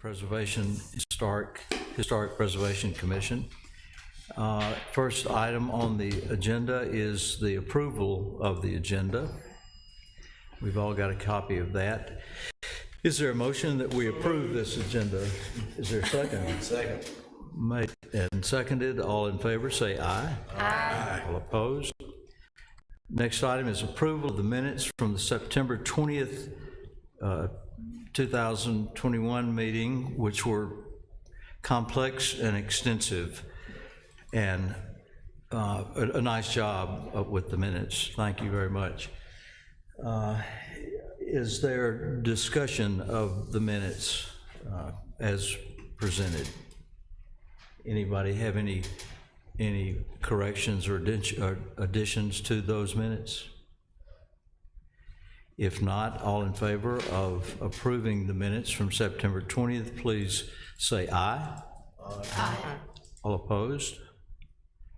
Preservation, Historic Preservation Commission. First item on the agenda is the approval of the agenda. We've all got a copy of that. Is there a motion that we approve this agenda? Is there a second? Second. Made and seconded. All in favor, say aye. Aye. All opposed? Next item is approval of the minutes from the September 20th, 2021 meeting, which were complex and extensive, and a nice job with the minutes. Thank you very much. Is there discussion of the minutes as presented? Anybody have any corrections or additions to those minutes? If not, all in favor of approving the minutes from September 20th, please say aye. Aye. All opposed?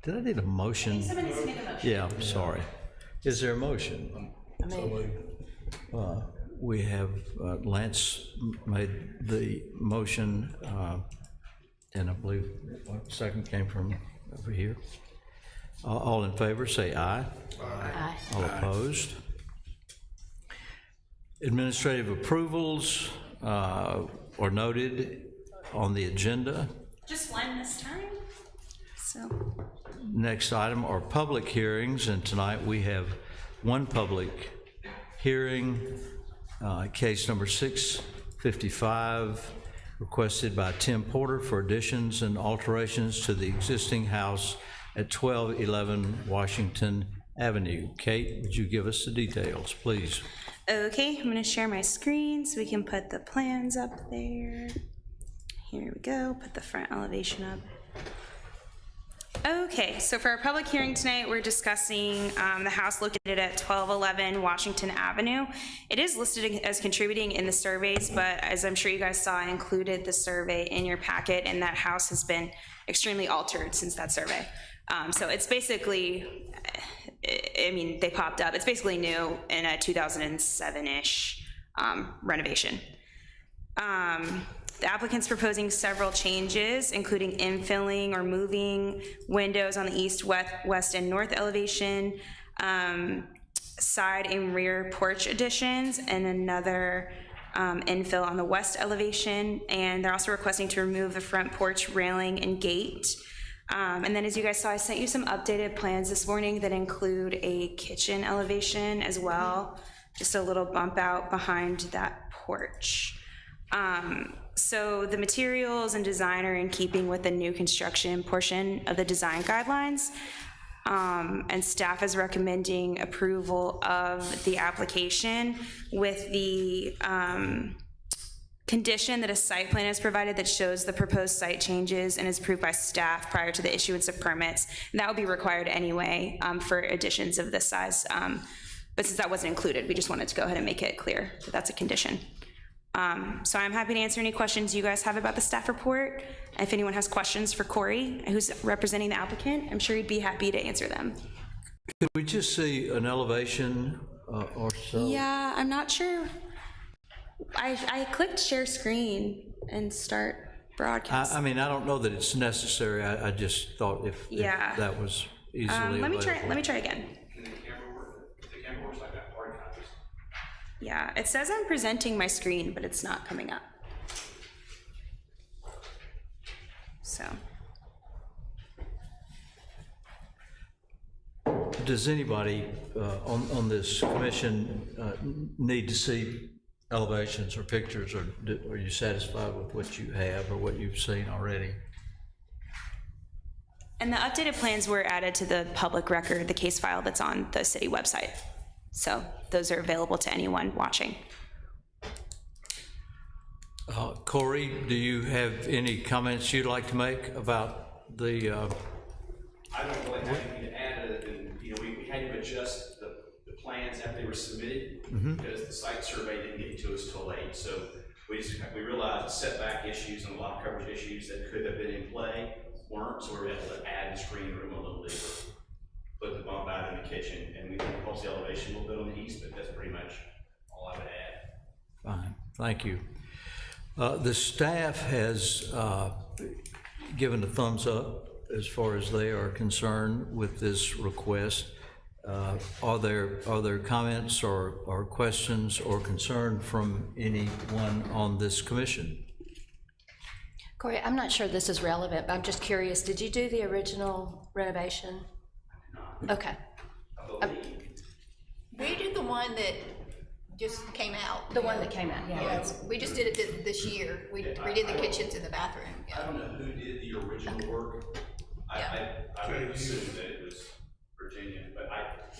Did I need a motion? I think somebody needs to make a motion. Yeah, I'm sorry. Is there a motion? We have Lance made the motion, and I believe what second came from over here. All in favor, say aye. Aye. All opposed? Administrative approvals are noted on the agenda. Just one this time. So. Next item are public hearings, and tonight we have one public hearing, case number 655, requested by Tim Porter for additions and alterations to the existing house at 1211 Washington Avenue. Kate, would you give us the details, please? Okay, I'm going to share my screen so we can put the plans up there. Here we go, put the front elevation up. Okay, so for our public hearing tonight, we're discussing the house located at 1211 Washington Avenue. It is listed as contributing in the surveys, but as I'm sure you guys saw, I included the survey in your packet, and that house has been extremely altered since that survey. So it's basically, I mean, they popped up. It's basically new in a 2007-ish renovation. The applicant's proposing several changes, including infilling or moving windows on the east, west, and north elevation, side and rear porch additions, and another infill on the west elevation. And they're also requesting to remove the front porch railing and gate. And then as you guys saw, I sent you some updated plans this morning that include a kitchen elevation as well, just a little bump out behind that porch. So the materials and design are in keeping with the new construction portion of the design guidelines. And staff is recommending approval of the application with the condition that a site plan is provided that shows the proposed site changes and is approved by staff prior to the issuance of permits. And that will be required anyway for additions of this size. But since that wasn't included, we just wanted to go ahead and make it clear that that's a condition. So I'm happy to answer any questions you guys have about the staff report. If anyone has questions for Corey, who's representing the applicant, I'm sure he'd be happy to answer them. Could we just see an elevation or so? Yeah, I'm not sure. I clicked share screen and start broadcast. I mean, I don't know that it's necessary. I just thought if that was easily let me available. try again. Can the camera work? The camera works like that hard copies. Yeah, it says I'm presenting my screen, but it's not coming up. So. Does anybody on this commission need to see elevations or pictures, or are you satisfied with what you have or what you've seen already? And the updated plans were added to the public record, the case file that's on the city website. So those are available to anyone watching. Corey, do you have any comments you'd like to make about the? I don't really have anything to add other than, you know, we had to adjust the plans after they were submitted because the site survey didn't get to us till late. So we realized setback issues and a lot of coverage issues that could have been in play weren't, so we were able to add the screen room a little deeper, put the bump out in the kitchen, and we can pulse the elevation a little bit on the east, but that's pretty much all I would add. Fine, thank you. The staff has given a thumbs up as far as they are concerned with this request. Are there comments or questions or concern from anyone on this commission? Corey, I'm not sure this is relevant, but I'm just curious, did you do the original renovation? Okay. We did the one that just came out. The one that came out, yeah. Yeah, we just did it this year. We redid the kitchens and the bathroom. I Yeah. don't know who did the original work. I would assume that it was Virginia, but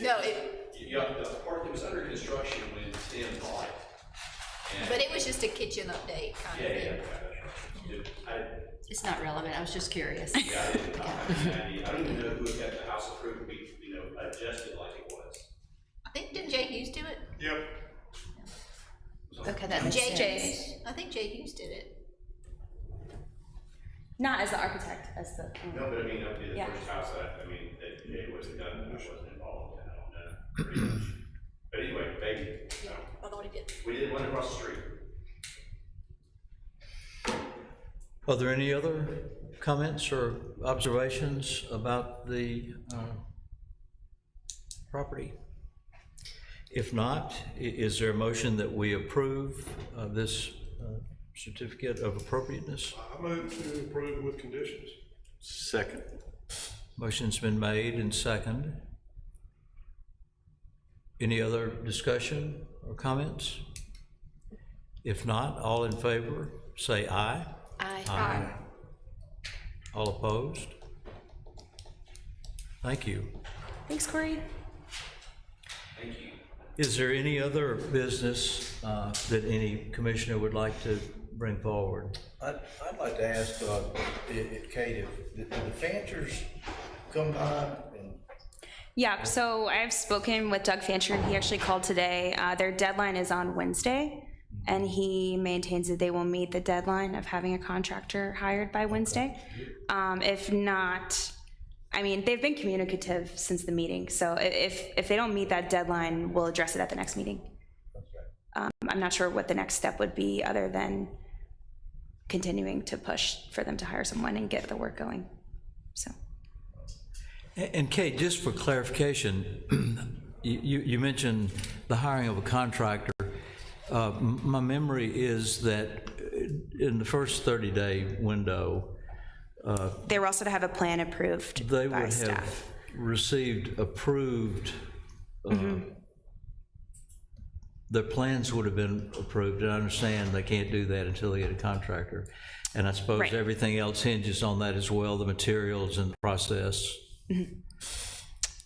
No, the part that was under construction when Tim bought it. And- but it was just a kitchen update kind of Yeah, thing. It's not relevant, I was just curious. I didn't have any idea. I don't even know who got the house approved, we, adjusted like it was. I think, didn't Jay Hughes do it? Yep. Okay, that makes Jay sense. Hughes? I think Jay Hughes did it. Not as the architect, as the. No, but I mean, that would be the Yeah. first house that, that Jay wasn't done, I wasn't involved in, I don't know, pretty much. But anyway, maybe, Yeah, I thought he did. we did one across the street. Are there any other comments or observations about the property? If not, is there a motion that we approve this certificate of appropriateness? I move to approve with conditions. Second. Motion's been made and second. Any other discussion or comments? If not, all in favor, say aye. Aye. All opposed? Thank you. Thanks, Corey. Thank you. Is there any other business that any commissioner would like to bring forward? I'd like to ask, Kate, did the Fanchers come by and? Yeah, so I've spoken with Doug Fancher, and he actually called today. Their deadline is on Wednesday, and he maintains that they will meet the deadline of having a contractor hired by Wednesday. If not, I mean, they've been communicative since the meeting, so if they don't meet that deadline, we'll address it at the next meeting. I'm not sure what the next step would be other than continuing to push for them to hire someone and get the work going, so. And Kate, just for clarification, you mentioned the hiring of a contractor. My memory is that in the first 30-day window, They were also to have a plan approved they by would staff. have received approved, their plans would have been approved, and I understand they can't do that until they get a contractor. And I suppose Right. everything else hinges on that as well, the materials and the process.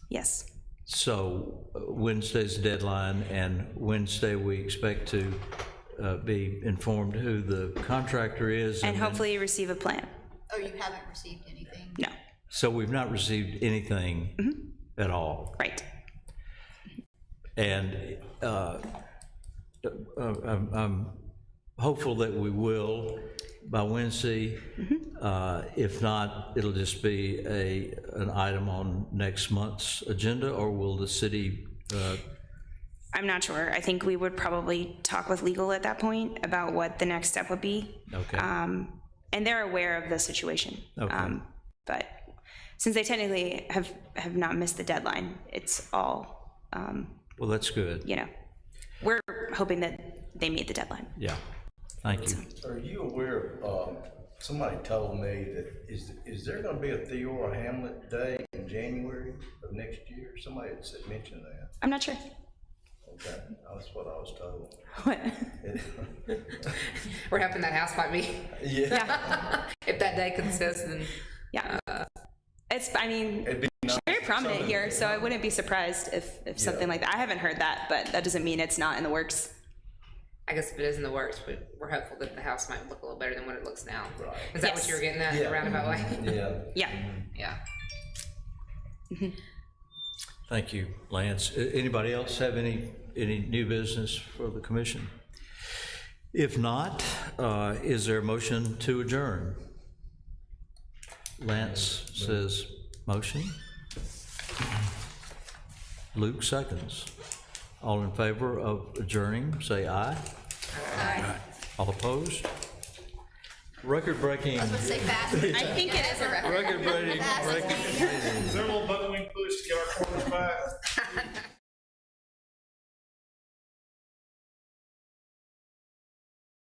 Yes, So Wednesday's the deadline, and Wednesday we expect to be informed who the contractor is. and then- hopefully receive a plan. Oh, you haven't received anything? No, So we've not received anything at all. right. And I'm hopeful that we will by Wednesday. If not, it'll just be an item on next month's agenda, or will the city, I'm not sure. I think we would probably talk with legal at that point about what the next step would be. okay, And they're aware of the situation. Okay. But since they technically have not missed the deadline, it's all, well, that's good, you know, we're hoping that they meet the deadline. yeah, thank you. Are you aware of, somebody told me that, is there gonna be a Theodore Hamlet Day in January of next year? Somebody had mentioned that. I'm not sure. Okay, that's what I was told. What? We're hoping that house might be, Yeah. Yeah, if that day consists, then yeah. It's, I mean, It'd be nice. very prominent Something- here, so I wouldn't be surprised if something like that. I haven't heard that, but that doesn't mean it's not in the works. I guess if it is in the works, but we're hopeful that the house might look a little better than what it looks now. Right. Is that Yes. what you were getting at, in Yeah. a roundabout way? Yeah. Yeah. Yeah. Thank you, Lance. Anybody else have any new business for the commission? If not, is there a motion to adjourn? Lance says motion. Luke seconds. All in favor of adjourning, say aye. Aye. All opposed? Record-breaking, Let's say fast. I think it is a record. record-breaking, Fastest meeting. Is there a little button we can push to get our corners back?